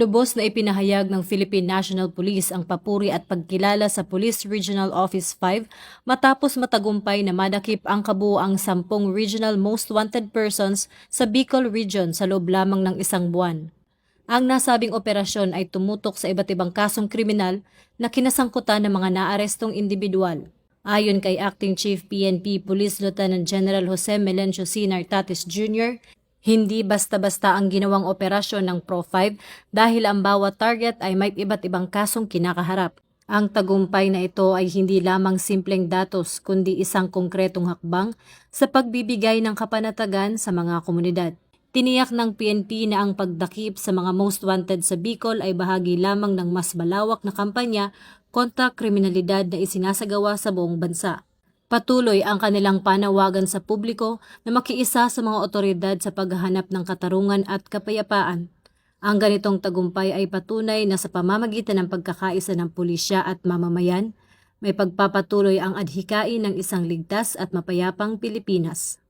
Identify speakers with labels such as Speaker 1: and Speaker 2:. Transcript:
Speaker 1: Lubos na ipinahayag ng Philippine National Police ang papuri at pagkilala sa Police Regional Office 5 matapos matagumpay na madakip ang kabuuang 10 Regional Most Wanted Persons sa Bicol Region sa loob lamang ng isang buwan. Ang nasabing operasyon ay tumutok sa iba't ibang kasong kriminal na kinasangkutan ng mga naarestong individual. Ayon kay Acting Chief PNP Police Lieutenant General Jose Melencio C. Nartatis Jr., hindi basta-basta ang ginawang operasyon ng Pro-5 dahil ang bawat target ay may iba't ibang kasong kinakaharap. Ang tagumpay na ito ay hindi lamang simpleng datos kundi isang konkretong hakbang sa pagbibigay ng kapanatagan sa mga komunidad. Tiniyak ng PNP na ang pagdakip sa mga most wanted sa Bicol ay bahagi lamang ng mas malawak na kampanya kontra kriminalidad na isinasagawa sa buong bansa. Patuloy ang kanilang panawagan sa publiko na makiisa sa mga otoridad sa paghahanap ng katarungan at kapayapaan. Ang ganitong tagumpay ay patunay na sa pamamagitan ng pagkakaisa ng pulisya at mamamayan, may pagpapatuloy ang adhikain ng isang ligtas at mapayapang Pilipinas.